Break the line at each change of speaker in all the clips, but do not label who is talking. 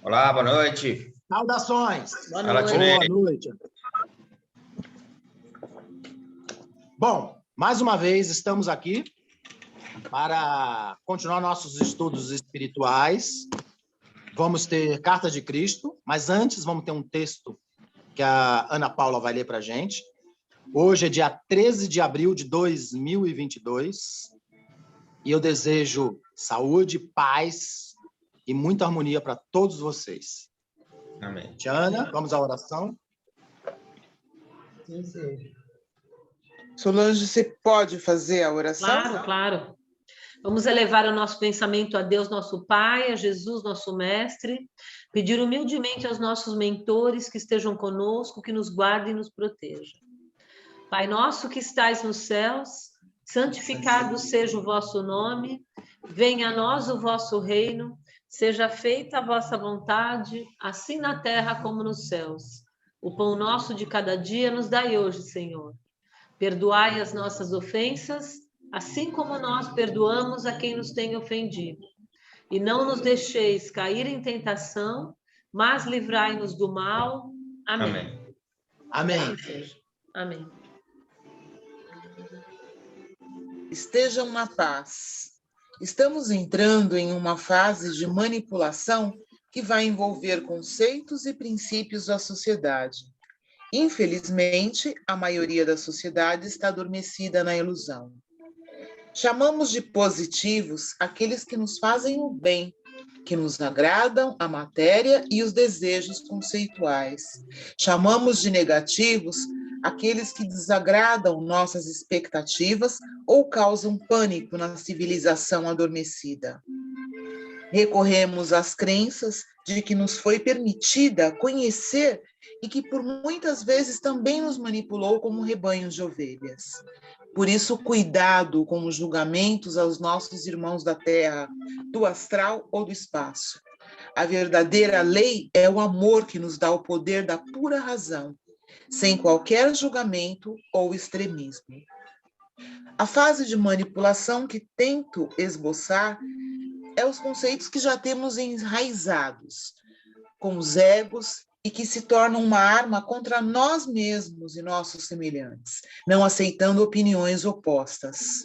Olá, boa noite.
Saudações.
Boa noite. Boa noite.
Bom, mais uma vez estamos aqui para continuar nossos estudos espirituais. Vamos ter Carta de Cristo, mas antes vamos ter um texto que a Ana Paula vai ler para a gente. Hoje é dia 13 de abril de 2022 e eu desejo saúde, paz e muita harmonia para todos vocês.
Amém.
Tia Ana, vamos à oração?
Sim. Solange, você pode fazer a oração?
Claro. Vamos elevar o nosso pensamento a Deus, nosso Pai, a Jesus, nosso Mestre, pedir humildemente aos nossos mentores que estejam conosco, que nos guardem e nos protejam. Pai nosso que estais nos céus, santificado seja o vosso nome, venha a nós o vosso reino, seja feita a vossa vontade, assim na terra como nos céus. O pão nosso de cada dia nos dai hoje, Senhor. Perdoai as nossas ofensas, assim como nós perdoamos a quem nos tem ofendido. E não nos deixeis cair em tentação, mas livrai-nos do mal. Amém.
Amém.
Amém.
Estejam na paz. Estamos entrando em uma fase de manipulação que vai envolver conceitos e princípios da sociedade. Infelizmente, a maioria da sociedade está adormecida na ilusão. Chamamos de positivos aqueles que nos fazem o bem, que nos agradam a matéria e os desejos conceituais. Chamamos de negativos aqueles que desagradam nossas expectativas ou causam pânico na civilização adormecida. Recorremos às crenças de que nos foi permitida conhecer e que por muitas vezes também nos manipulou como rebanhos de ovelhas. Por isso, cuidado com os julgamentos aos nossos irmãos da terra, do astral ou do espaço. A verdadeira lei é o amor que nos dá o poder da pura razão, sem qualquer julgamento ou extremismo. A fase de manipulação que tento esboçar é os conceitos que já temos enraizados, com os egos, e que se tornam uma arma contra nós mesmos e nossos semelhantes, não aceitando opiniões opostas.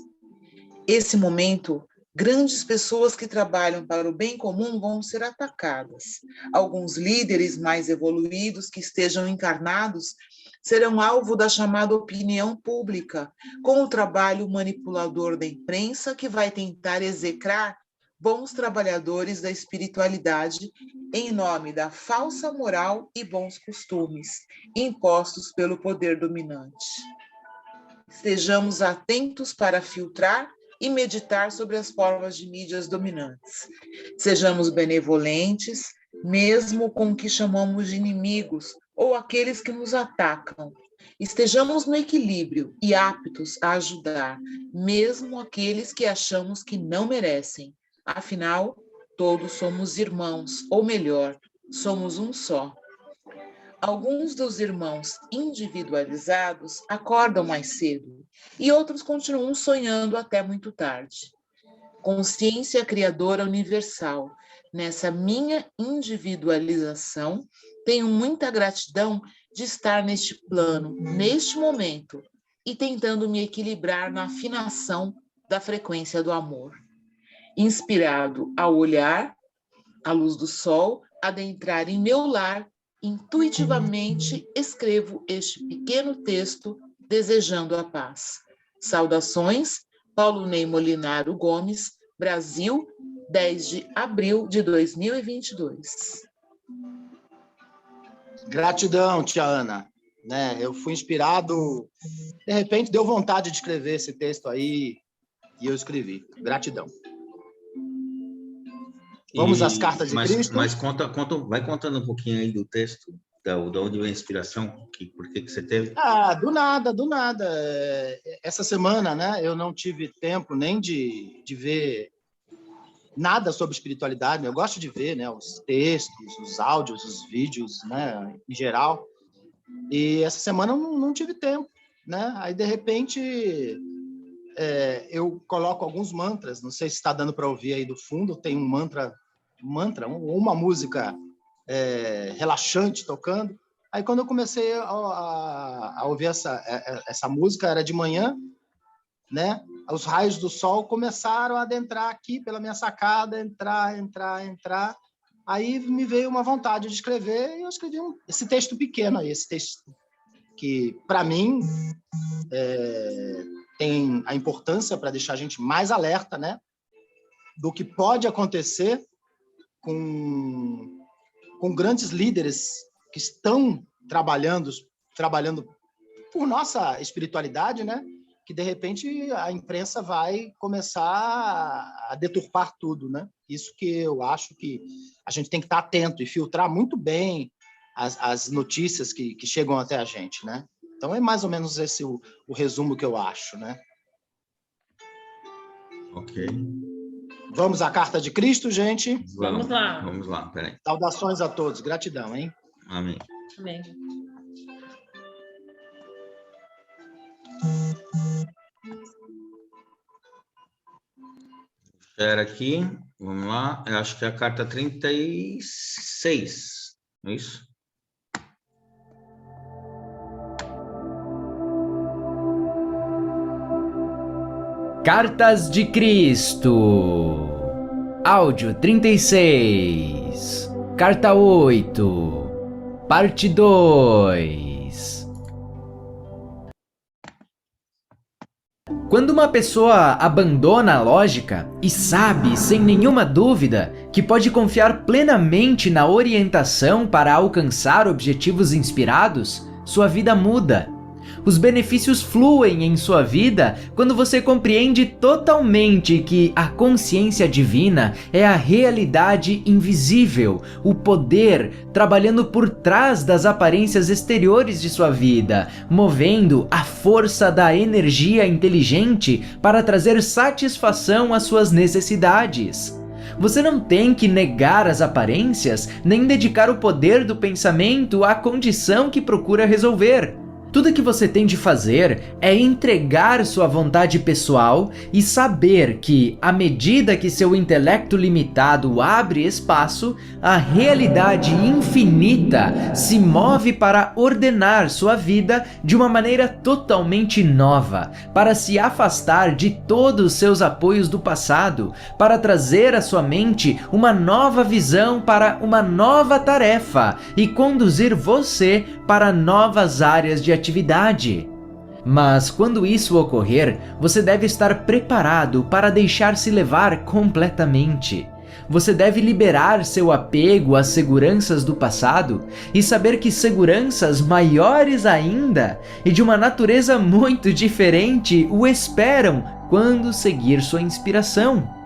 Esse momento, grandes pessoas que trabalham para o bem comum vão ser atacadas. Alguns líderes mais evoluídos que estejam encarnados serão alvo da chamada opinião pública, com o trabalho manipulador da imprensa que vai tentar execrar bons trabalhadores da espiritualidade em nome da falsa moral e bons costumes impostos pelo poder dominante. Estejamos atentos para filtrar e meditar sobre as formas de mídias dominantes. Sejamos benevolentes, mesmo com o que chamamos de inimigos ou aqueles que nos atacam. Estejamos no equilíbrio e aptos a ajudar, mesmo aqueles que achamos que não merecem. Afinal, todos somos irmãos, ou melhor, somos um só. Alguns dos irmãos individualizados acordam mais cedo e outros continuam sonhando até muito tarde. Consciência criadora universal. Nessa minha individualização, tenho muita gratidão de estar neste plano, neste momento, e tentando me equilibrar na afinação da frequência do amor. Inspirado ao olhar, a luz do sol, adentrar em meu lar, intuitivamente escrevo este pequeno texto desejando a paz. Saudações, Paulo Ney Molinaro Gomes, Brasil, 10 de abril de 2022.
Gratidão, tia Ana. Eu fui inspirado, de repente deu vontade de escrever esse texto aí e eu escrevi. Gratidão. Vamos às cartas de Cristo?
Mas vai contando um pouquinho aí do texto, da onde veio a inspiração, por que você teve?
Do nada. Essa semana, eu não tive tempo nem de ver nada sobre espiritualidade. Eu gosto de ver, os textos, os áudios, os vídeos, em geral. E essa semana eu não tive tempo, Aí, de repente, eu coloco alguns mantras, não sei se está dando para ouvir aí do fundo, tem um mantra, uma música relaxante tocando. Aí quando eu comecei a ouvir essa música, era de manhã, né? Os raios do sol começaram a adentrar aqui pela minha sacada, entrar. Aí me veio uma vontade de escrever, e eu escrevi esse texto pequeno aí, esse texto que, para mim, tem a importância para deixar a gente mais alerta, né, do que pode acontecer com grandes líderes que estão trabalhando por nossa espiritualidade, né, que, de repente, a imprensa vai começar a deturpar tudo, né? Isso que eu acho que a gente tem que estar atento e filtrar muito bem as notícias que chegam até a gente, né? Então, é mais ou menos esse o resumo que eu acho, né?
Ok.
Vamos à Carta de Cristo, gente?
Vamos lá.
Vamos lá, peraí.
Saudações a todos. Gratidão, hein?
Amém.
Amém.
Espera aqui, vamos lá. Eu acho que é a carta 36, não é isso?
Cartas de Cristo. Áudio 36. Carta 8. Parte 2. Quando uma pessoa abandona a lógica e sabe, sem nenhuma dúvida, que pode confiar plenamente na orientação para alcançar objetivos inspirados, sua vida muda. Os benefícios fluem em sua vida quando você compreende totalmente que a consciência divina é a realidade invisível, o poder trabalhando por trás das aparências exteriores de sua vida, movendo a força da energia inteligente para trazer satisfação às suas necessidades. Você não tem que negar as aparências, nem dedicar o poder do pensamento à condição que procura resolver. Tudo que você tem de fazer é entregar sua vontade pessoal e saber que, à medida que seu intelecto limitado abre espaço, a realidade infinita se move para ordenar sua vida de uma maneira totalmente nova, para se afastar de todos os seus apoios do passado, para trazer à sua mente uma nova visão para uma nova tarefa e conduzir você para novas áreas de atividade. Mas quando isso ocorrer, você deve estar preparado para deixar-se levar completamente. Você deve liberar seu apego às seguranças do passado e saber que seguranças maiores ainda e de uma natureza muito diferente o esperam quando seguir sua inspiração.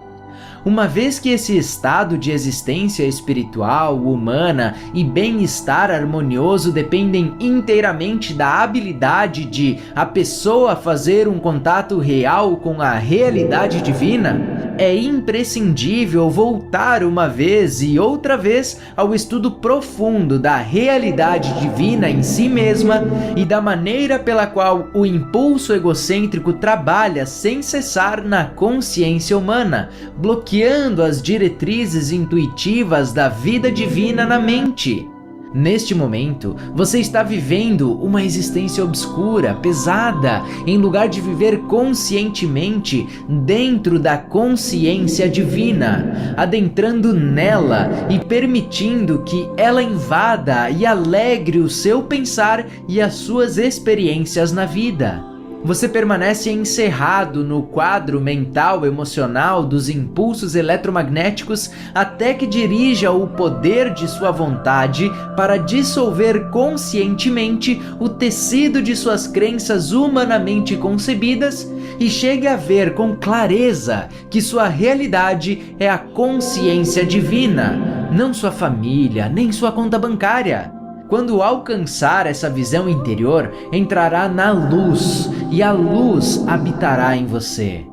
Uma vez que esse estado de existência espiritual, humana e bem-estar harmonioso dependem inteiramente da habilidade de a pessoa fazer um contato real com a realidade divina, é imprescindível voltar uma vez e outra vez ao estudo profundo da realidade divina em si mesma e da maneira pela qual o impulso egocêntrico trabalha sem cessar na consciência humana, bloqueando as diretrizes intuitivas da vida divina na mente. Neste momento, você está vivendo uma existência obscura, pesada, em lugar de viver conscientemente dentro da consciência divina, adentrando nela e permitindo que ela invada e alegre o seu pensar e as suas experiências na vida. Você permanece encerrado no quadro mental emocional dos impulsos eletromagnéticos até que dirija o poder de sua vontade para dissolver conscientemente o tecido de suas crenças humanamente concebidas e chegue a ver com clareza que sua realidade é a consciência divina, não sua família, nem sua conta bancária. Quando alcançar essa visão interior, entrará na luz e a luz habitará em você.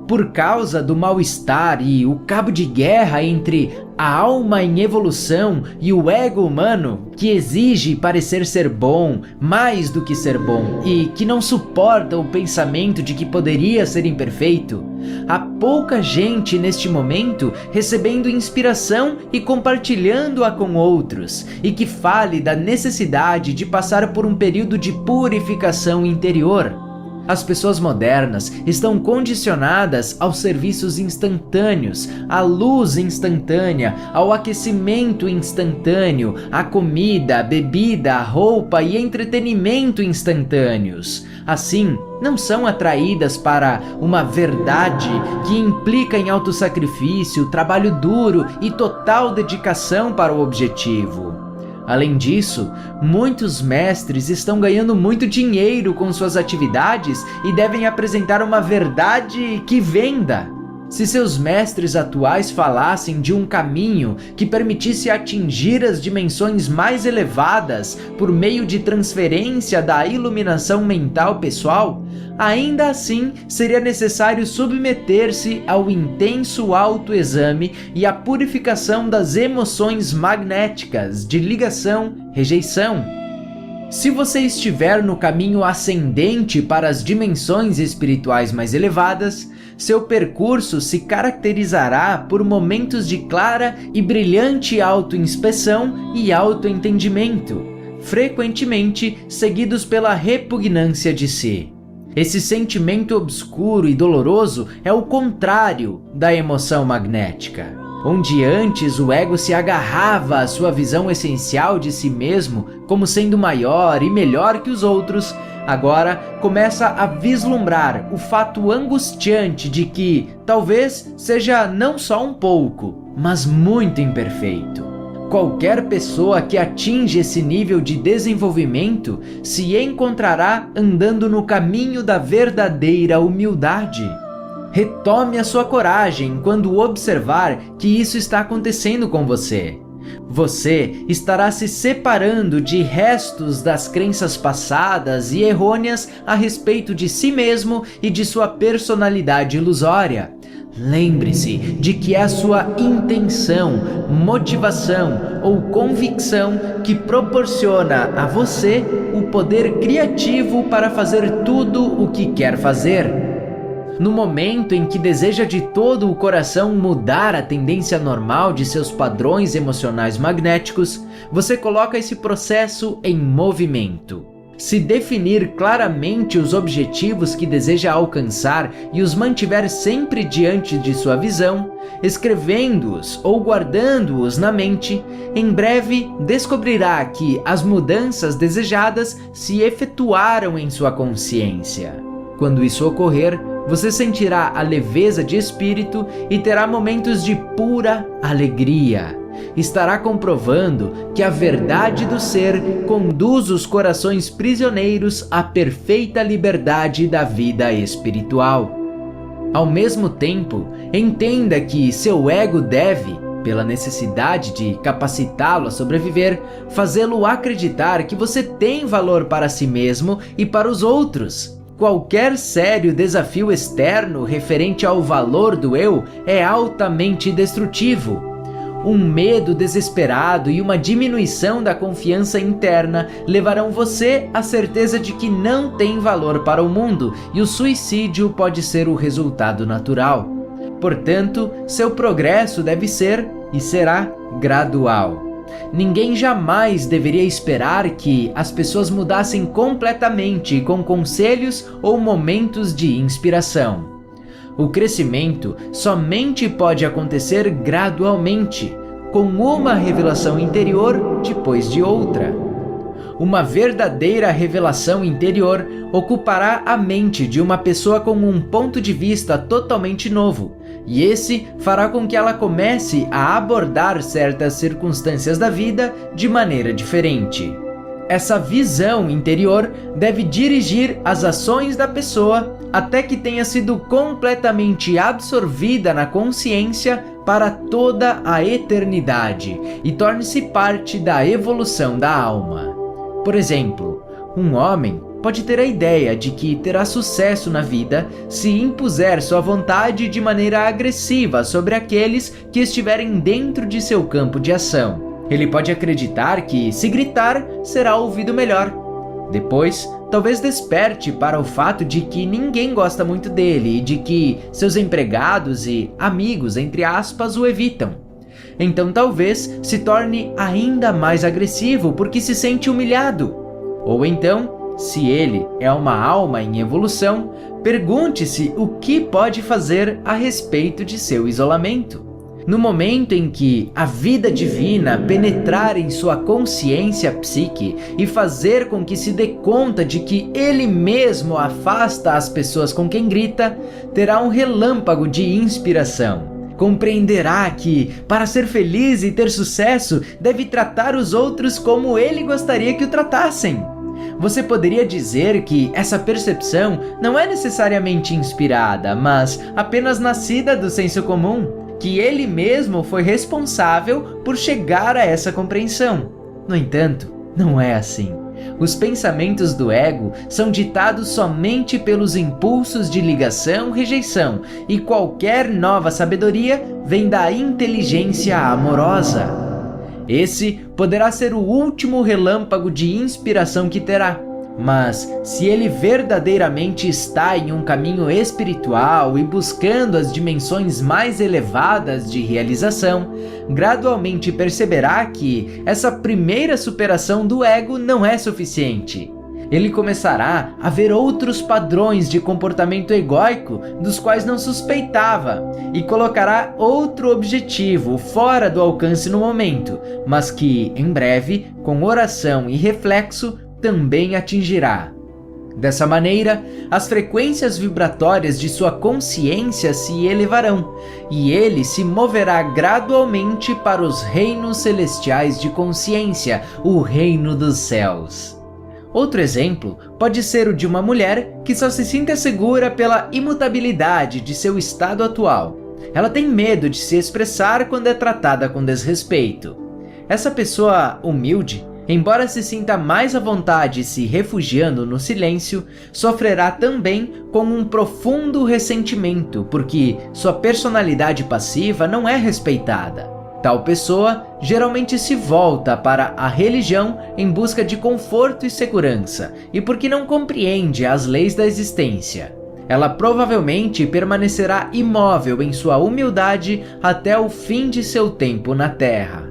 Por causa do mal-estar e o cabo de guerra entre a alma em evolução e o ego humano, que exige parecer ser bom mais do que ser bom e que não suporta o pensamento de que poderia ser imperfeito, há pouca gente neste momento recebendo inspiração e compartilhando-a com outros, e que fale da necessidade de passar por um período de purificação interior. As pessoas modernas estão condicionadas aos serviços instantâneos, à luz instantânea, ao aquecimento instantâneo, à comida, bebida, roupa e entretenimento instantâneos. Assim, não são atraídas para uma verdade que implica em autossacrifício, trabalho duro e total dedicação para o objetivo. Além disso, muitos mestres estão ganhando muito dinheiro com suas atividades e devem apresentar uma verdade que venda. Se seus mestres atuais falassem de um caminho que permitisse atingir as dimensões mais elevadas por meio de transferência da iluminação mental pessoal, ainda assim seria necessário submeter-se ao intenso autoexame e à purificação das emoções magnéticas de ligação, rejeição. Se você estiver no caminho ascendente para as dimensões espirituais mais elevadas, seu percurso se caracterizará por momentos de clara e brilhante autoinspeção e autoentendimento, frequentemente seguidos pela repugnância de si. Esse sentimento obscuro e doloroso é o contrário da emoção magnética. Onde antes o ego se agarrava à sua visão essencial de si mesmo como sendo maior e melhor que os outros, agora começa a vislumbrar o fato angustiante de que talvez seja não só um pouco, mas muito imperfeito. Qualquer pessoa que atinge esse nível de desenvolvimento se encontrará andando no caminho da verdadeira humildade. Retome a sua coragem quando observar que isso está acontecendo com você. Você estará se separando de restos das crenças passadas e errôneas a respeito de si mesmo e de sua personalidade ilusória. Lembre-se de que é a sua intenção, motivação ou convicção que proporciona a você o poder criativo para fazer tudo o que quer fazer. No momento em que deseja de todo o coração mudar a tendência normal de seus padrões emocionais magnéticos, você coloca esse processo em movimento. Se definir claramente os objetivos que deseja alcançar e os mantiver sempre diante de sua visão, escrevendo-os ou guardando-os na mente, em breve descobrirá que as mudanças desejadas se efetuaram em sua consciência. Quando isso ocorrer, você sentirá a leveza de espírito e terá momentos de pura alegria. Estará comprovando que a verdade do ser conduz os corações prisioneiros à perfeita liberdade da vida espiritual. Ao mesmo tempo, entenda que seu ego deve, pela necessidade de capacitá-lo a sobreviver, fazê-lo acreditar que você tem valor para si mesmo e para os outros. Qualquer sério desafio externo referente ao valor do eu é altamente destrutivo. Um medo desesperado e uma diminuição da confiança interna levarão você à certeza de que não tem valor para o mundo e o suicídio pode ser o resultado natural. Portanto, seu progresso deve ser e será gradual. Ninguém jamais deveria esperar que as pessoas mudassem completamente com conselhos ou momentos de inspiração. O crescimento somente pode acontecer gradualmente, com uma revelação interior depois de outra. Uma verdadeira revelação interior ocupará a mente de uma pessoa com um ponto de vista totalmente novo, e esse fará com que ela comece a abordar certas circunstâncias da vida de maneira diferente. Essa visão interior deve dirigir as ações da pessoa até que tenha sido completamente absorvida na consciência para toda a eternidade e torne-se parte da evolução da alma. Por exemplo, um homem pode ter a ideia de que terá sucesso na vida se impuser sua vontade de maneira agressiva sobre aqueles que estiverem dentro de seu campo de ação. Ele pode acreditar que, se gritar, será ouvido melhor. Depois, talvez desperte para o fato de que ninguém gosta muito dele e de que seus empregados e amigos, entre aspas, o evitam. Então talvez se torne ainda mais agressivo porque se sente humilhado. Ou então, se ele é uma alma em evolução, pergunte-se o que pode fazer a respeito de seu isolamento. No momento em que a vida divina penetrar em sua consciência psique e fazer com que se dê conta de que ele mesmo afasta as pessoas com quem grita, terá um relâmpago de inspiração. Compreenderá que, para ser feliz e ter sucesso, deve tratar os outros como ele gostaria que o tratassem. Você poderia dizer que essa percepção não é necessariamente inspirada, mas apenas nascida do senso comum, que ele mesmo foi responsável por chegar a essa compreensão. No entanto, não é assim. Os pensamentos do ego são ditados somente pelos impulsos de ligação-rejeição, e qualquer nova sabedoria vem da inteligência amorosa. Esse poderá ser o último relâmpago de inspiração que terá. Mas, se ele verdadeiramente está em um caminho espiritual e buscando as dimensões mais elevadas de realização, gradualmente perceberá que essa primeira superação do ego não é suficiente. Ele começará a ver outros padrões de comportamento egóico dos quais não suspeitava e colocará outro objetivo fora do alcance no momento, mas que, em breve, com oração e reflexo, também atingirá. Dessa maneira, as frequências vibratórias de sua consciência se elevarão, e ele se moverá gradualmente para os reinos celestiais de consciência, o reino dos céus. Outro exemplo pode ser o de uma mulher que só se sinta segura pela imutabilidade de seu estado atual. Ela tem medo de se expressar quando é tratada com desrespeito. Essa pessoa humilde, embora se sinta mais à vontade se refugiando no silêncio, sofrerá também com um profundo ressentimento, porque sua personalidade passiva não é respeitada. Tal pessoa geralmente se volta para a religião em busca de conforto e segurança, e porque não compreende as leis da existência. Ela provavelmente permanecerá imóvel em sua humildade até o fim de seu tempo na Terra.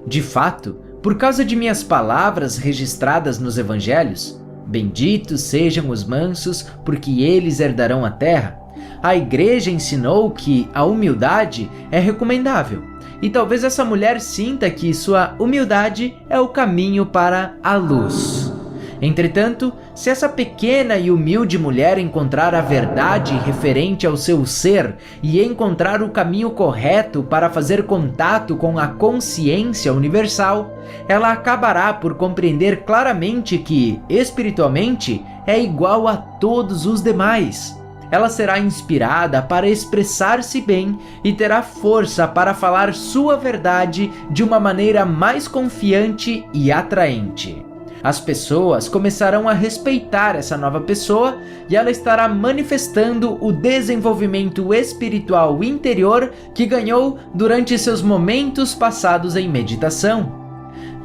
De fato, por causa de minhas palavras registradas nos evangelhos, benditos sejam os mansos, porque eles herdarão a terra, a igreja ensinou que a humildade é recomendável. E talvez essa mulher sinta que sua humildade é o caminho para a luz. Entretanto, se essa pequena e humilde mulher encontrar a verdade referente ao seu ser e encontrar o caminho correto para fazer contato com a consciência universal, ela acabará por compreender claramente que, espiritualmente, é igual a todos os demais. Ela será inspirada para expressar-se bem e terá força para falar sua verdade de uma maneira mais confiante e atraente. As pessoas começarão a respeitar essa nova pessoa e ela estará manifestando o desenvolvimento espiritual interior que ganhou durante seus momentos passados em meditação.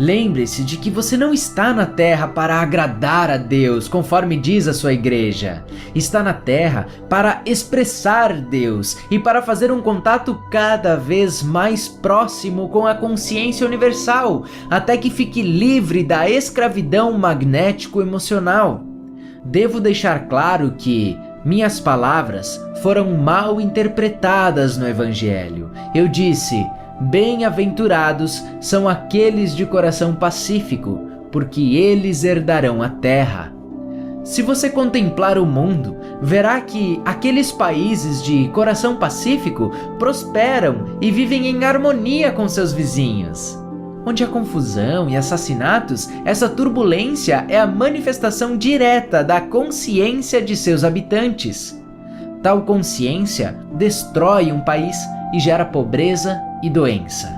Lembre-se de que você não está na Terra para agradar a Deus, conforme diz a sua igreja. Está na Terra para expressar Deus e para fazer um contato cada vez mais próximo com a consciência universal, até que fique livre da escravidão magnético-emocional. Devo deixar claro que minhas palavras foram mal interpretadas no Evangelho. Eu disse: bem-aventurados são aqueles de coração pacífico, porque eles herdarão a terra. Se você contemplar o mundo, verá que aqueles países de coração pacífico prosperam e vivem em harmonia com seus vizinhos. Onde há confusão e assassinatos, essa turbulência é a manifestação direta da consciência de seus habitantes. Tal consciência destrói um país e gera pobreza e doença.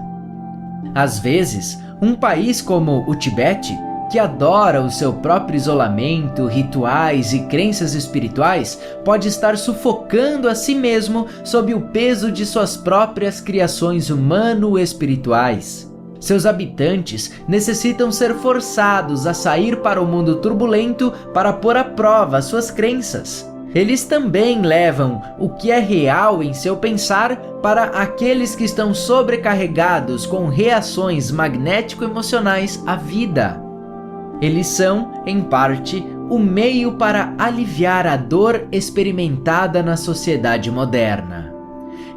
Às vezes, um país como o Tibete, que adora o seu próprio isolamento, rituais e crenças espirituais, pode estar sufocando a si mesmo sob o peso de suas próprias criações humano-espirituais. Seus habitantes necessitam ser forçados a sair para o mundo turbulento para pôr à prova suas crenças. Eles também levam o que é real em seu pensar para aqueles que estão sobrecarregados com reações magnético-emocionais à vida. Eles são, em parte, o meio para aliviar a dor experimentada na sociedade moderna.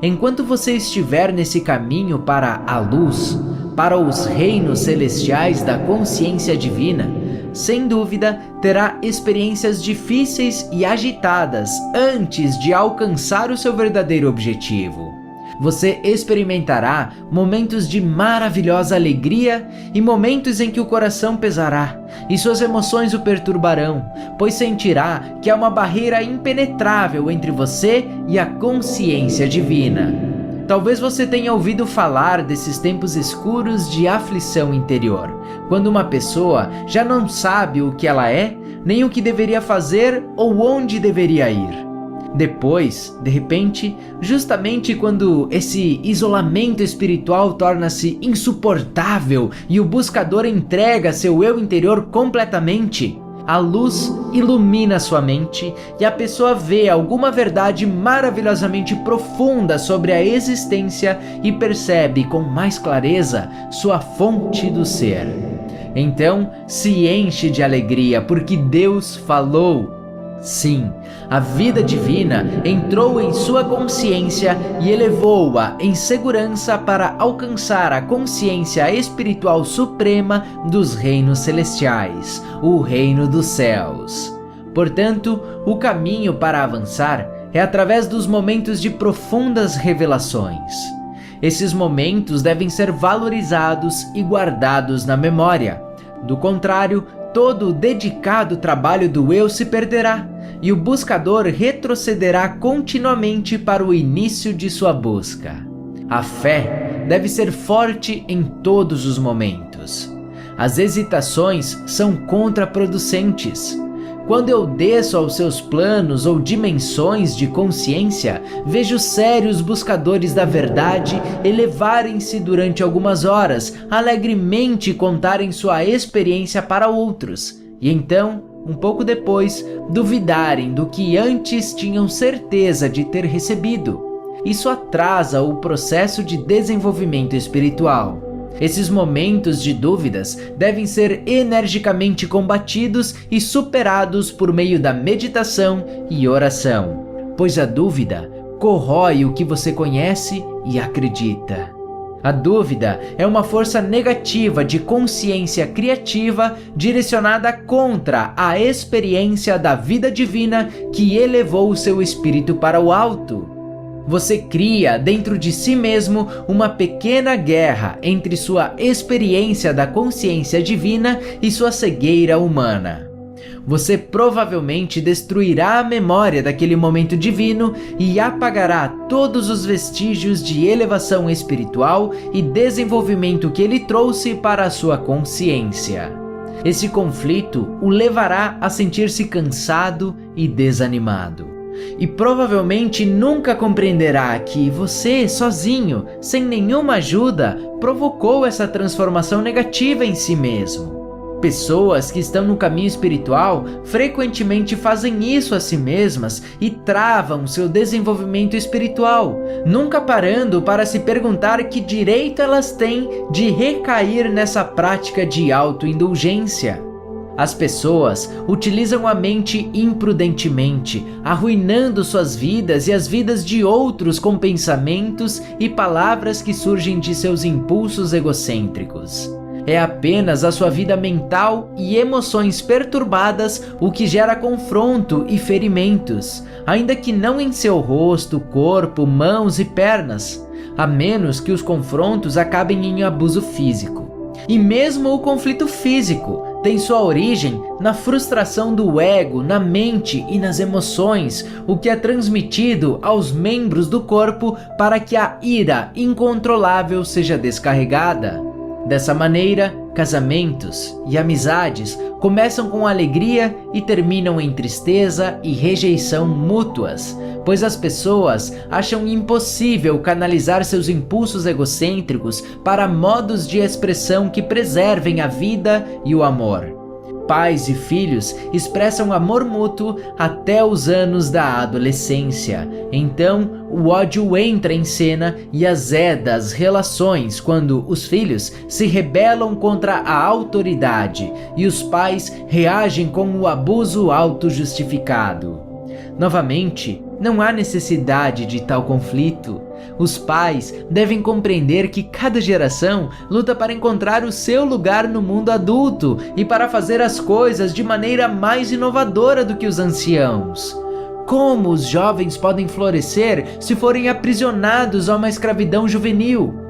Enquanto você estiver nesse caminho para a luz, para os reinos celestiais da consciência divina, sem dúvida terá experiências difíceis e agitadas antes de alcançar o seu verdadeiro objetivo. Você experimentará momentos de maravilhosa alegria e momentos em que o coração pesará e suas emoções o perturbarão, pois sentirá que há uma barreira impenetrável entre você e a consciência divina. Talvez você tenha ouvido falar desses tempos escuros de aflição interior, quando uma pessoa já não sabe o que ela é, nem o que deveria fazer ou onde deveria ir. Depois, de repente, justamente quando esse isolamento espiritual torna-se insuportável e o buscador entrega seu eu interior completamente, a luz ilumina sua mente e a pessoa vê alguma verdade maravilhosamente profunda sobre a existência e percebe com mais clareza sua fonte do ser. Então, se enche de alegria porque Deus falou. Sim, a vida divina entrou em sua consciência e elevou-a em segurança para alcançar a consciência espiritual suprema dos reinos celestiais, o reino dos céus. Portanto, o caminho para avançar é através dos momentos de profundas revelações. Esses momentos devem ser valorizados e guardados na memória. Do contrário, todo o dedicado trabalho do eu se perderá e o buscador retrocederá continuamente para o início de sua busca. A fé deve ser forte em todos os momentos. As hesitações são contraproducentes. Quando eu desço aos seus planos ou dimensões de consciência, vejo sérios buscadores da verdade elevarem-se durante algumas horas, alegremente contarem sua experiência para outros, e então, um pouco depois, duvidarem do que antes tinham certeza de ter recebido. Isso atrasa o processo de desenvolvimento espiritual. Esses momentos de dúvidas devem ser energicamente combatidos e superados por meio da meditação e oração, pois a dúvida corrói o que você conhece e acredita. A dúvida é uma força negativa de consciência criativa direcionada contra a experiência da vida divina que elevou seu espírito para o alto. Você cria dentro de si mesmo uma pequena guerra entre sua experiência da consciência divina e sua cegueira humana. Você provavelmente destruirá a memória daquele momento divino e apagará todos os vestígios de elevação espiritual e desenvolvimento que ele trouxe para a sua consciência. Esse conflito o levará a sentir-se cansado e desanimado. E provavelmente nunca compreenderá que você, sozinho, sem nenhuma ajuda, provocou essa transformação negativa em si mesmo. Pessoas que estão no caminho espiritual frequentemente fazem isso a si mesmas e travam seu desenvolvimento espiritual, nunca parando para se perguntar que direito elas têm de recair nessa prática de autoindulgência. As pessoas utilizam a mente imprudentemente, arruinando suas vidas e as vidas de outros com pensamentos e palavras que surgem de seus impulsos egocêntricos. É apenas a sua vida mental e emoções perturbadas o que gera confronto e ferimentos, ainda que não em seu rosto, corpo, mãos e pernas, a menos que os confrontos acabem em abuso físico. E mesmo o conflito físico tem sua origem na frustração do ego, na mente e nas emoções, o que é transmitido aos membros do corpo para que a ira incontrolável seja descarregada. Dessa maneira, casamentos e amizades começam com alegria e terminam em tristeza e rejeição mútuas, pois as pessoas acham impossível canalizar seus impulsos egocêntricos para modos de expressão que preservem a vida e o amor. Pais e filhos expressam amor mútuo até os anos da adolescência. Então, o ódio entra em cena e azeda as relações quando os filhos se rebelam contra a autoridade e os pais reagem com o abuso autojustificado. Novamente, não há necessidade de tal conflito. Os pais devem compreender que cada geração luta para encontrar o seu lugar no mundo adulto e para fazer as coisas de maneira mais inovadora do que os anciãos. Como os jovens podem florescer se forem aprisionados a uma escravidão juvenil?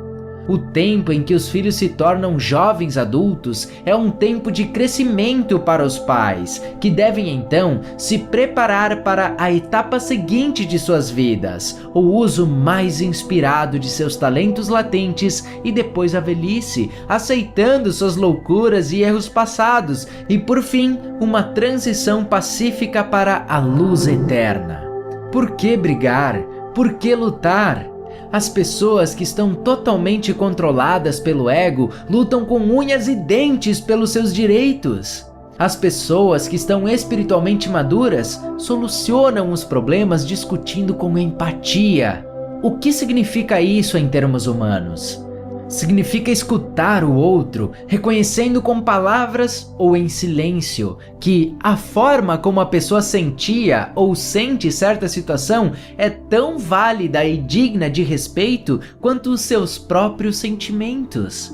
O tempo em que os filhos se tornam jovens adultos é um tempo de crescimento para os pais, que devem então se preparar para a etapa seguinte de suas vidas, o uso mais inspirado de seus talentos latentes e depois a velhice, aceitando suas loucuras e erros passados e, por fim, uma transição pacífica para a luz eterna. Por que brigar? Por que lutar? As pessoas que estão totalmente controladas pelo ego lutam com unhas e dentes pelos seus direitos. As pessoas que estão espiritualmente maduras solucionam os problemas discutindo com empatia. O que significa isso em termos humanos? Significa escutar o outro, reconhecendo com palavras ou em silêncio que a forma como a pessoa sentia ou sente certa situação é tão válida e digna de respeito quanto os seus próprios sentimentos.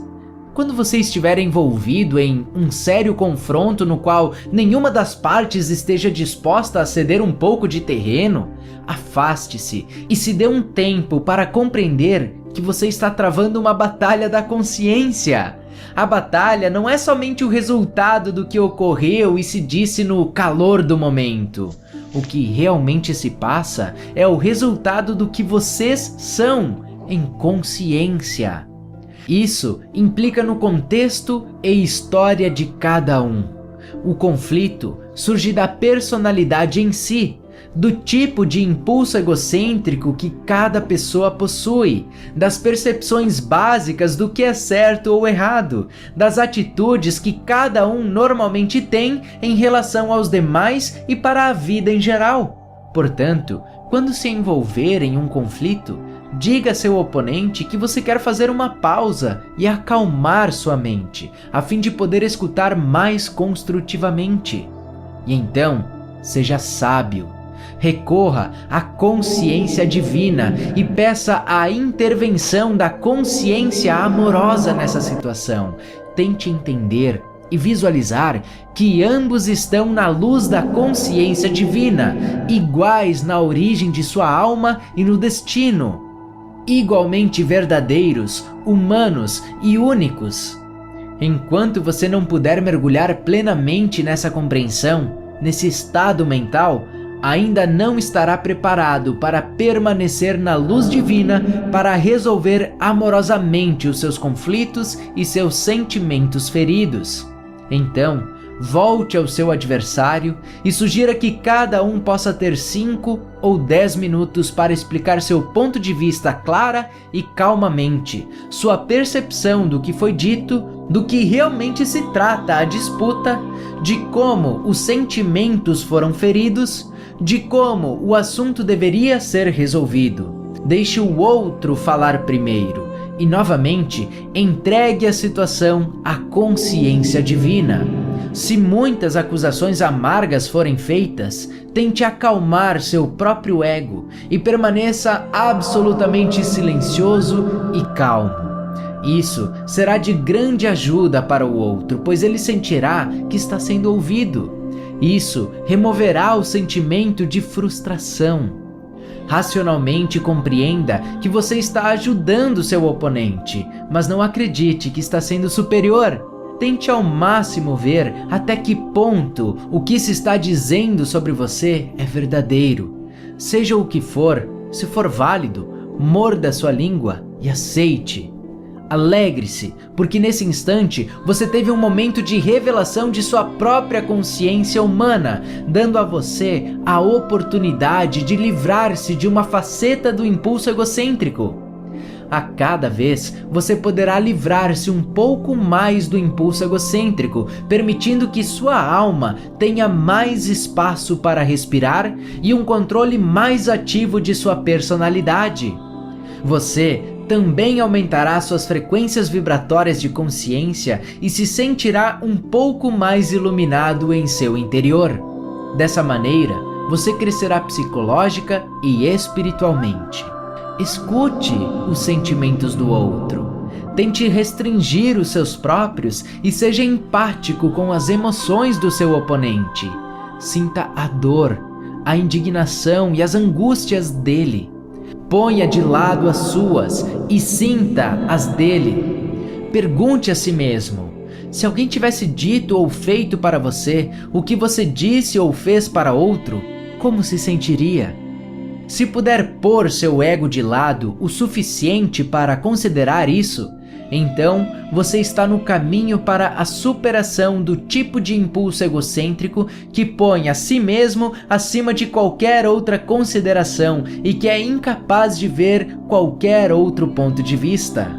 Quando você estiver envolvido em um sério confronto no qual nenhuma das partes esteja disposta a ceder um pouco de terreno, afaste-se e se dê um tempo para compreender que você está travando uma batalha da consciência. A batalha não é somente o resultado do que ocorreu e se disse no calor do momento. O que realmente se passa é o resultado do que vocês são em consciência. Isso implica no contexto e história de cada um. O conflito surge da personalidade em si, do tipo de impulso egocêntrico que cada pessoa possui, das percepções básicas do que é certo ou errado, das atitudes que cada um normalmente tem em relação aos demais e para a vida em geral. Portanto, quando se envolver em um conflito, diga a seu oponente que você quer fazer uma pausa e acalmar sua mente, a fim de poder escutar mais construtivamente. E então, seja sábio. Recorra à consciência divina e peça a intervenção da consciência amorosa nessa situação. Tente entender e visualizar que ambos estão na luz da consciência divina, iguais na origem de sua alma e no destino, igualmente verdadeiros, humanos e únicos. Enquanto você não puder mergulhar plenamente nessa compreensão, nesse estado mental, ainda não estará preparado para permanecer na luz divina para resolver amorosamente os seus conflitos e seus sentimentos feridos. Então, volte ao seu adversário e sugira que cada um possa ter 5 ou 10 minutos para explicar seu ponto de vista clara e calmamente, sua percepção do que foi dito, do que realmente se trata a disputa, de como os sentimentos foram feridos, de como o assunto deveria ser resolvido. Deixe o outro falar primeiro e, novamente, entregue a situação à consciência divina. Se muitas acusações amargas forem feitas, tente acalmar seu próprio ego e permaneça absolutamente silencioso e calmo. Isso será de grande ajuda para o outro, pois ele sentirá que está sendo ouvido. Isso removerá o sentimento de frustração. Racionalmente compreenda que você está ajudando seu oponente, mas não acredite que está sendo superior. Tente ao máximo ver até que ponto o que se está dizendo sobre você é verdadeiro. Seja o que for, se for válido, morda sua língua e aceite. Alegre-se, porque nesse instante você teve um momento de revelação de sua própria consciência humana, dando a você a oportunidade de livrar-se de uma faceta do impulso egocêntrico. A cada vez você poderá livrar-se um pouco mais do impulso egocêntrico, permitindo que sua alma tenha mais espaço para respirar e um controle mais ativo de sua personalidade. Você também aumentará suas frequências vibratórias de consciência e se sentirá um pouco mais iluminado em seu interior. Dessa maneira, você crescerá psicológica e espiritualmente. Escute os sentimentos do outro. Tente restringir os seus próprios e seja empático com as emoções do seu oponente. Sinta a dor, a indignação e as angústias dele. Ponha de lado as suas e sinta as dele. Pergunte a si mesmo: se alguém tivesse dito ou feito para você o que você disse ou fez para outro, como se sentiria? Se puder pôr seu ego de lado o suficiente para considerar isso, então você está no caminho para a superação do tipo de impulso egocêntrico que põe a si mesmo acima de qualquer outra consideração e que é incapaz de ver qualquer outro ponto de vista.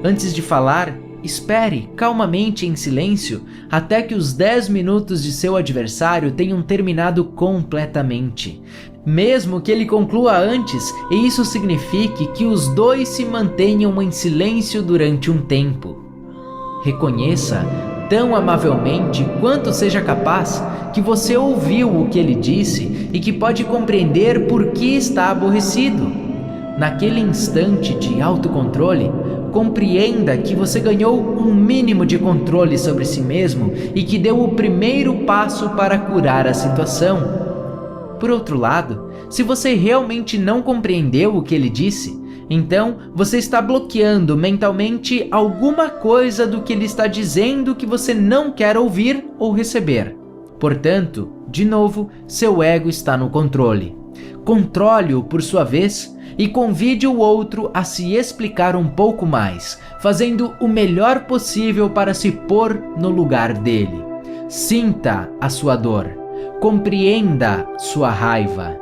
Antes de falar, espere calmamente em silêncio até que os 10 minutos de seu adversário tenham terminado completamente. Mesmo que ele conclua antes, e isso signifique que os dois se mantenham em silêncio durante um tempo. Reconheça, tão amavelmente quanto seja capaz, que você ouviu o que ele disse e que pode compreender por que está aborrecido. Naquele instante de autocontrole, compreenda que você ganhou um mínimo de controle sobre si mesmo e que deu o primeiro passo para curar a situação. Por outro lado, se você realmente não compreendeu o que ele disse, então você está bloqueando mentalmente alguma coisa do que ele está dizendo que você não quer ouvir ou receber. Portanto, de novo, seu ego está no controle. Controle-o por sua vez e convide o outro a se explicar um pouco mais, fazendo o melhor possível para se pôr no lugar dele. Sinta a sua dor. Compreenda sua raiva.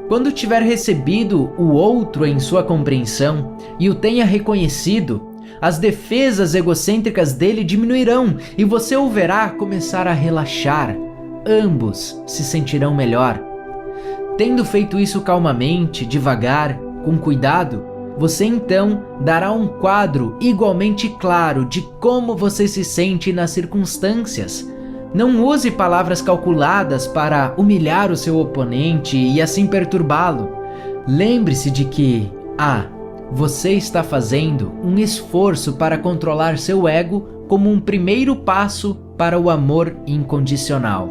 Quando tiver recebido o outro em sua compreensão e o tenha reconhecido, as defesas egocêntricas dele diminuirão e você o verá começar a relaxar. Ambos se sentirão melhor. Tendo feito isso calmamente, devagar, com cuidado, você então dará um quadro igualmente claro de como você se sente nas circunstâncias. Não use palavras calculadas para humilhar o seu oponente e assim perturbá-lo. Lembre-se de que A. Você está fazendo um esforço para controlar seu ego como um primeiro passo para o amor incondicional.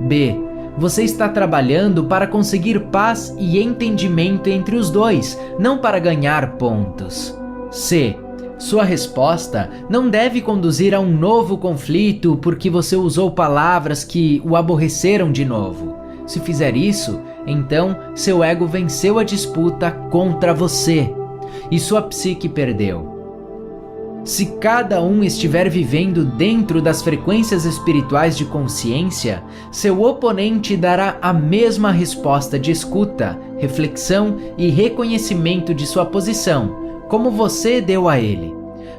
B. Você está trabalhando para conseguir paz e entendimento entre os dois, não para ganhar pontos. C. Sua resposta não deve conduzir a um novo conflito porque você usou palavras que o aborreceram de novo. Se fizer isso, então seu ego venceu a disputa contra você e sua psique perdeu. Se cada um estiver vivendo dentro das frequências espirituais de consciência, seu oponente dará a mesma resposta de escuta, reflexão e reconhecimento de sua posição, como você deu a ele.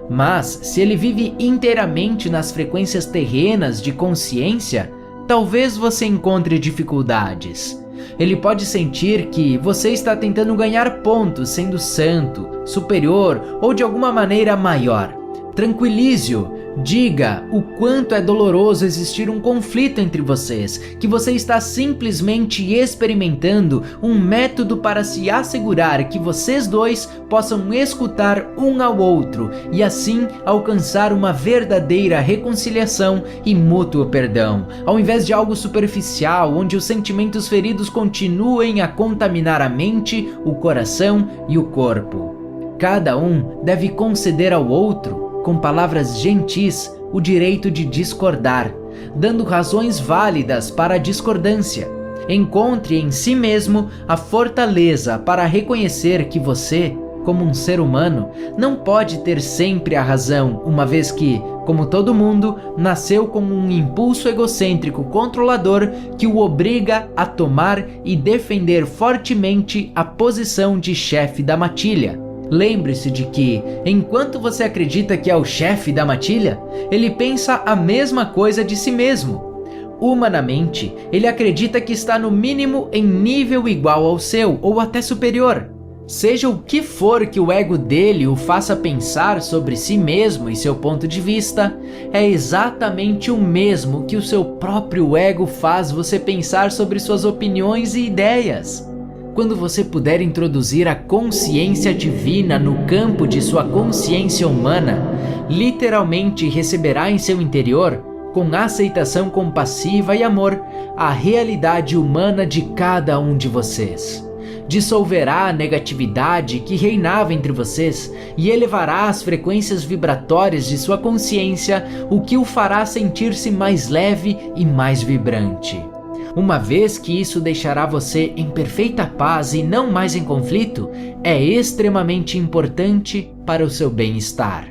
Mas, se ele vive inteiramente nas frequências terrenas de consciência, talvez você encontre dificuldades. Ele pode sentir que você está tentando ganhar pontos sendo santo, superior ou de alguma maneira maior. Tranquilize-o. Diga o quanto é doloroso existir um conflito entre vocês, que você está simplesmente experimentando um método para se assegurar que vocês dois possam escutar um ao outro e assim alcançar uma verdadeira reconciliação e mútuo perdão, ao invés de algo superficial onde os sentimentos feridos continuem a contaminar a mente, o coração e o corpo. Cada um deve conceder ao outro, com palavras gentis, o direito de discordar, dando razões válidas para a discordância. Encontre em si mesmo a fortaleza para reconhecer que você como um ser humano, não pode ter sempre a razão, uma vez que, como todo mundo, nasceu com um impulso egocêntrico controlador que o obriga a tomar e defender fortemente a posição de chefe da matilha. Lembre-se de que, enquanto você acredita que é o chefe da matilha, ele pensa a mesma coisa de si mesmo. Humanamente, ele acredita que está no mínimo em nível igual ao seu, ou até superior. Seja o que for que o ego dele o faça pensar sobre si mesmo e seu ponto de vista, é exatamente o mesmo que o seu próprio ego faz você pensar sobre suas opiniões e ideias. Quando você puder introduzir a consciência divina no campo de sua consciência humana, literalmente receberá em seu interior, com aceitação compassiva e amor, a realidade humana de cada um de vocês. Dissolverá a negatividade que reinava entre vocês e elevará as frequências vibratórias de sua consciência, o que o fará sentir-se mais leve e mais vibrante. Uma vez que isso deixará você em perfeita paz e não mais em conflito, é extremamente importante para o seu bem-estar.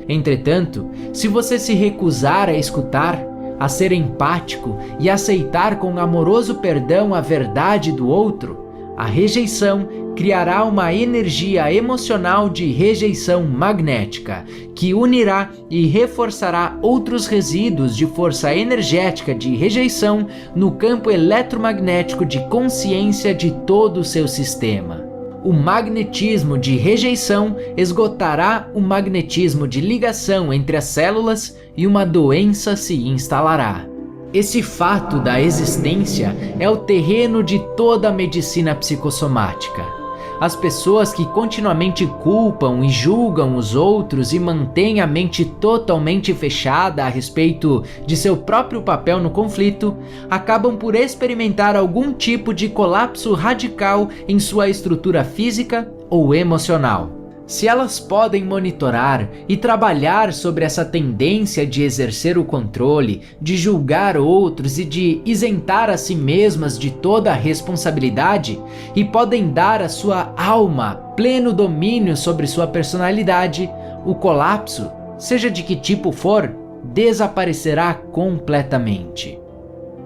Entretanto, se você se recusar a escutar, a ser empático e aceitar com amoroso perdão a verdade do outro, a rejeição criará uma energia emocional de rejeição magnética, que unirá e reforçará outros resíduos de força energética de rejeição no campo eletromagnético de consciência de todo o seu sistema. O magnetismo de rejeição esgotará o magnetismo de ligação entre as células e uma doença se instalará. Esse fato da existência é o terreno de toda a medicina psicossomática. As pessoas que continuamente culpam e julgam os outros e mantêm a mente totalmente fechada a respeito de seu próprio papel no conflito, acabam por experimentar algum tipo de colapso radical em sua estrutura física ou emocional. Se elas podem monitorar e trabalhar sobre essa tendência de exercer o controle, de julgar outros e de isentar a si mesmas de toda a responsabilidade, e podem dar à sua alma pleno domínio sobre sua personalidade, o colapso, seja de que tipo for, desaparecerá completamente.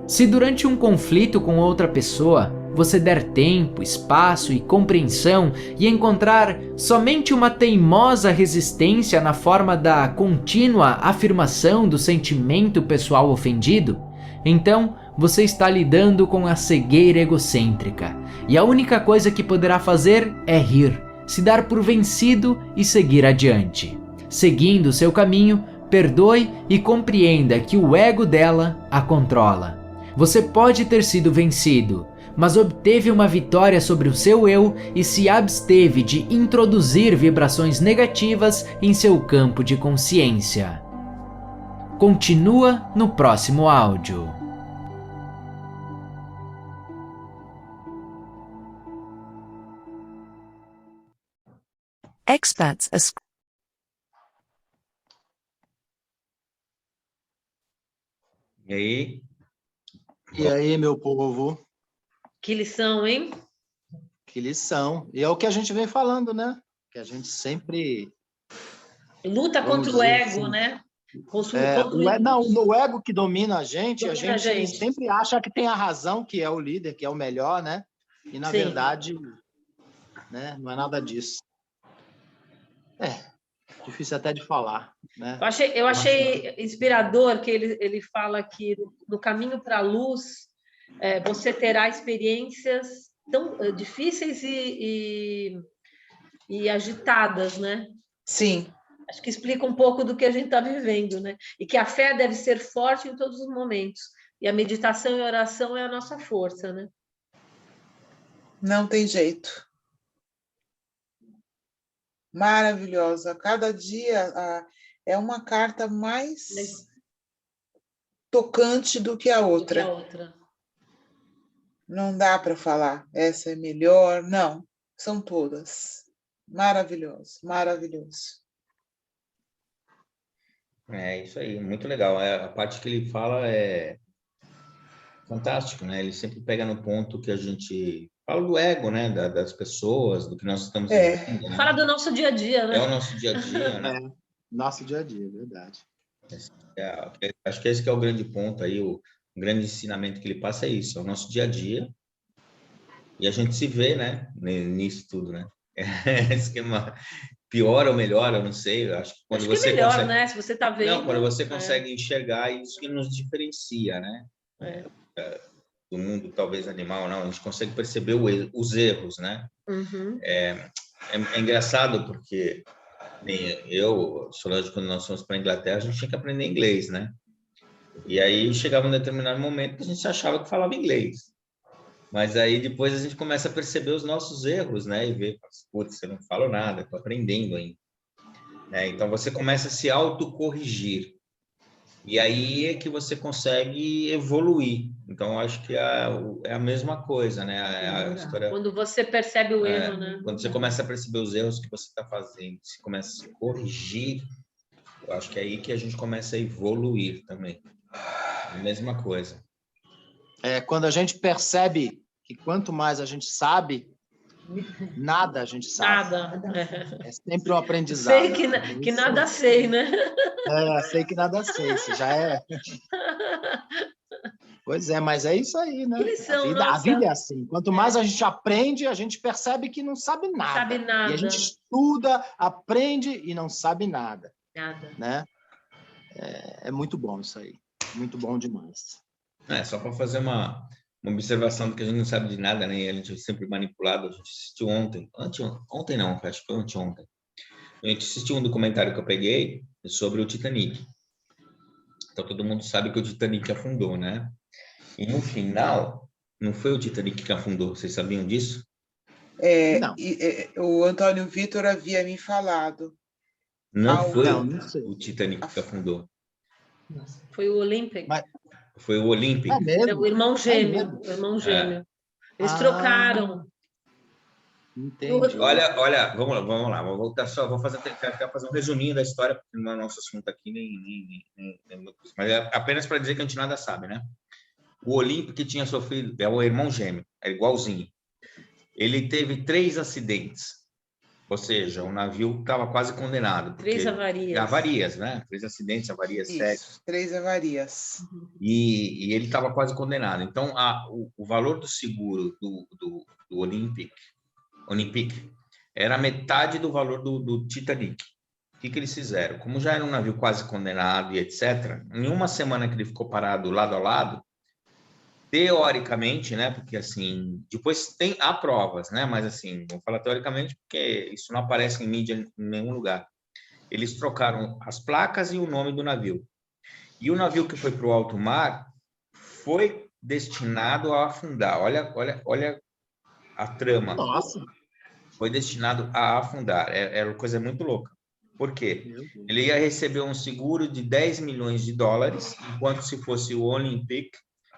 Se durante um conflito com outra pessoa, você der tempo, espaço e compreensão e encontrar somente uma teimosa resistência na forma da contínua afirmação do sentimento pessoal ofendido, então você está lidando com a cegueira egocêntrica, e a única coisa que poderá fazer é rir, se dar por vencido e seguir adiante. Seguindo seu caminho, perdoe e compreenda que o ego dela a controla. Você pode ter sido vencido, mas obteve uma vitória sobre o seu eu e se absteve de introduzir vibrações negativas em seu campo de consciência. Continua no próximo áudio.
Expats as
E aí?
E aí, meu povo?
Que lição, hein?
Que lição. E é o que a gente vem falando, né? Que a gente sempre...
Luta
Vamos
contra o
dizer
ego,
assim,
né?
o ego que domina a gente
Domina a gente.
sempre acha que tem a razão, que é o líder, que é o melhor, né? E, na
Sim.
verdade, né, não é nada disso. Difícil até de falar, né?
Eu achei inspirador que ele fala que no caminho para a luz, você terá experiências tão difíceis e agitadas, né?
Sim,
Acho que explica um pouco do que a gente está vivendo, né? E que a fé deve ser forte em todos os momentos. E a meditação e a oração é a nossa força, né?
não tem jeito. Maravilhosa. Cada dia é uma carta mais tocante do que a outra. Não dá para falar, essa é melhor. Não, são todas. Maravilhoso, maravilhoso.
É isso aí, muito legal. A parte que ele fala é fantástico, né? Ele sempre pega no ponto que a gente falo do ego, né? Das pessoas, do que nós estamos
vivendo,
né?
Fala do nosso dia a dia, né?
É o nosso dia a dia, né?
Nosso dia a dia, verdade.
Acho que esse que é o grande ponto aí, o grande ensinamento que ele passa é isso, é o nosso dia a dia. E a gente se vê, né? Nisso tudo, né? Esquema pior ou melhor, eu não sei. Eu acho que quando você
é melhor,
consegue...
né? Se você tá vendo.
Não, quando você consegue enxergar, isso que nos diferencia, né? Do mundo talvez animal, não. A gente consegue perceber os erros, né?
Uhum.
É engraçado porque Solange, quando nós fomos para a Inglaterra, a gente tinha que aprender inglês, né? E aí chegava um determinado momento que a gente achava que falava inglês. Mas aí depois a gente começa a perceber os nossos erros, né? E ver, putz, eu não falo nada, estou aprendendo ainda. Então você começa a se autocorrigir. E aí é que você consegue evoluir. Então, acho que é a mesma coisa, né? A história,
quando você percebe o erro, né?
Quando você começa a perceber os erros que você está fazendo, você começa a se corrigir, eu acho que é aí que a gente começa a evoluir também. A mesma coisa.
Quando a gente percebe que quanto mais a gente sabe, nada a gente sabe.
Nada.
É sempre um aprendizado.
Sei que nada sei, né?
Sei que nada sei. Isso já é... Pois é, mas é isso aí, né? A vida é assim. Quanto mais a gente aprende, a gente percebe que não sabe nada.
Sabe nada.
E a gente estuda, aprende e não sabe nada.
Nada.
Né? É muito bom isso aí. Muito bom demais.
Só para fazer uma observação do que a gente não sabe de nada, né? A gente é sempre manipulado. A gente assistiu ontem não, acho que foi anteontem. A gente assistiu um documentário que eu peguei sobre o Titanic. Então, todo mundo sabe que o Titanic afundou, né? E no final, não foi o Titanic que afundou. Vocês sabiam disso?
Não.
O Antônio Vitor havia me falado.
Não foi
não
o Titanic que afundou.
Foi o Olympic.
Foi o Olympic.
O irmão gêmeo. O irmão gêmeo. Eles trocaram.
Entendi.
Olha, vamos lá. Vou voltar só, vou fazer um resuminho da história, porque não é nosso assunto aqui, mas é apenas para dizer que a gente nada sabe, né? O Olympic tinha sofrido, é o irmão gêmeo, é igualzinho. Ele teve 3 acidentes, ou seja, o navio estava quase condenado.
3 avarias.
Avarias, né? 3 acidentes, avarias, 7.
3 avarias.
E ele estava quase condenado. Então, o valor do seguro do Olympic era metade do valor do Titanic. O que eles fizeram? Como já era um navio quase condenado e etc., em uma semana que ele ficou parado lado a lado, teoricamente, né? Porque assim, depois há provas, né? Mas assim, vamos falar teoricamente porque isso não aparece em mídia em nenhum lugar. Eles trocaram as placas e o nome do navio. E o navio que foi para o alto mar foi destinado a afundar. Olha a trama.
Nossa.
Foi destinado a afundar. Era uma coisa muito louca. Por quê? Ele ia receber um seguro de 10 milhões de dólares, enquanto se fosse o Olympic,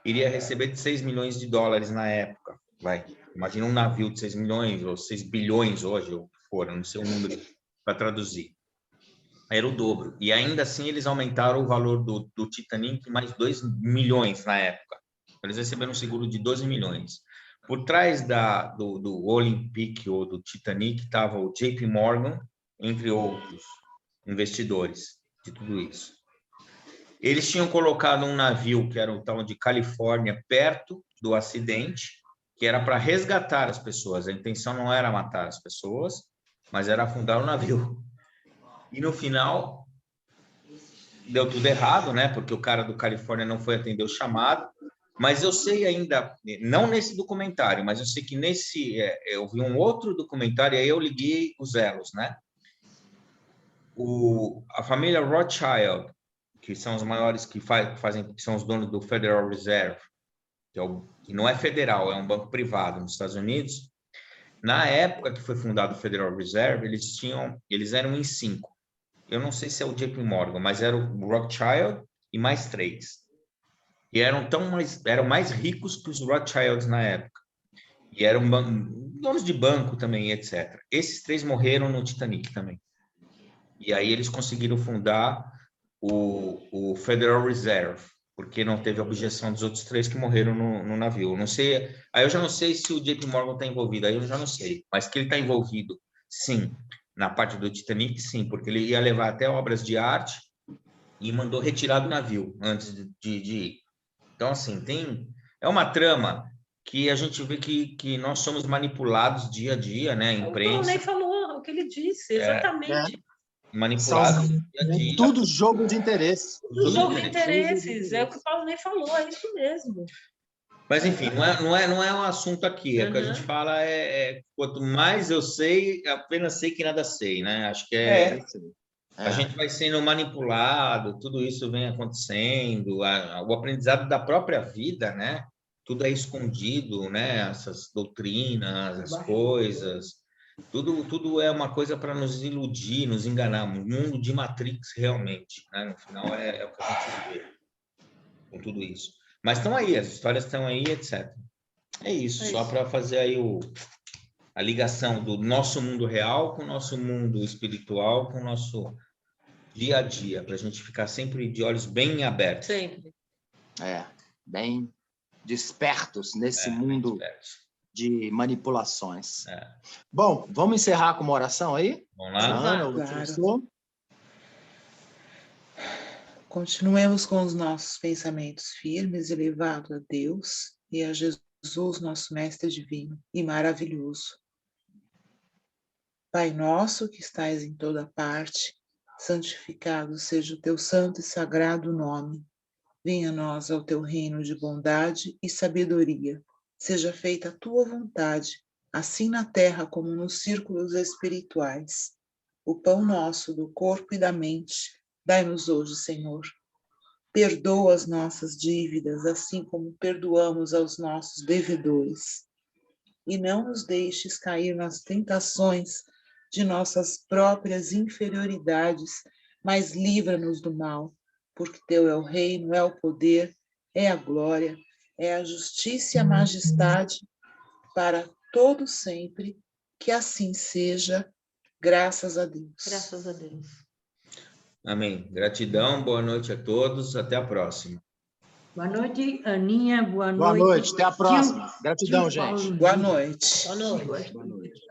iria receber de 6 milhões de dólares na época. Imagina um navio de 6 milhões ou 6 bilhões hoje, ou for, não sei o número para traduzir. Era o dobro. E ainda assim eles aumentaram o valor do Titanic mais 2 milhões na época. Eles receberam um seguro de 12 milhões. Por trás do Olympic ou do Titanic estava o JP Morgan, entre outros investidores de tudo isso. Eles tinham colocado um navio que era o tal de Califórnia perto do acidente, que era para resgatar as pessoas. A intenção não era matar as pessoas, mas era afundar o navio. E no final deu tudo errado, né? Porque o cara do Califórnia não foi atender o chamado. Mas eu sei ainda, não nesse documentário, mas eu sei que eu vi um outro documentário e aí eu liguei os elos, né? A família Rothschild, que são os maiores que são os donos do Federal Reserve, que não é federal, é um banco privado nos Estados Unidos. Na época que foi fundado o Federal Reserve, eles eram em 5. Eu não sei se é o JP Morgan, mas era o Rothschild e mais 3. E eram mais ricos que os Rothschilds na época. E eram donos de banco também, etc. Esses 3 morreram no Titanic também. E aí eles conseguiram fundar o Federal Reserve, porque não teve objeção dos outros 3 que morreram no navio. Eu não sei, aí eu já não sei se o JP Morgan está envolvido, aí eu já não sei, mas que ele está envolvido, sim, na parte do Titanic, sim, porque ele ia levar até obras de arte e mandou retirar do navio antes de ir. Então, assim, é uma trama que a gente vê que nós somos manipulados dia a dia, né? A
O
imprensa.
Paulo falou o que ele disse, exatamente.
Manipulados dia a dia.
Tudo jogo de interesse.
O jogo de interesses, é o que o Paulo falou, é isso mesmo.
Mas, enfim, não é um assunto aqui. O que a gente fala quanto mais eu sei, apenas sei que nada sei, né? Acho que a gente vai sendo manipulado, tudo isso vem acontecendo, o aprendizado da própria vida, né? Tudo é escondido, né? Essas doutrinas, as coisas, tudo é uma coisa para nos iludir, nos enganar. Um mundo de Matrix, realmente, né? No final é o que a gente vê com tudo isso. Mas estão aí, as histórias estão aí, etc. É isso, só para fazer aí a ligação do nosso mundo real com o nosso mundo espiritual, com o nosso dia a dia, para a gente ficar sempre de olhos bem abertos.
Sempre.
Bem despertos nesse mundo de manipulações. Bom, vamos encerrar com uma oração aí?
Vamos lá?
Claro. Continuemos com os nossos pensamentos firmes e elevados a Deus e a Jesus, nosso Mestre Divino e maravilhoso. Pai nosso que estais em toda parte, santificado seja o teu santo e sagrado nome. Venha a nós ao teu reino de bondade e sabedoria. Seja feita a tua vontade, assim na terra como nos círculos espirituais. O pão nosso do corpo e da mente, dai-nos hoje, Senhor. Perdoa as nossas dívidas, assim como perdoamos aos nossos devedores. E não nos deixes cair nas tentações de nossas próprias inferioridades, mas livra-nos do mal, porque teu é o reino, é o poder, é a glória, é a justiça e a majestade para todo sempre, que assim seja, graças a Deus.
Graças a Deus.
Amém. Gratidão, boa noite a todos, até a próxima.
Boa noite, Aninha, boa noite.
Boa noite, até a próxima. Gratidão, gente.
Boa noite.
Boa noite.
Boa noite.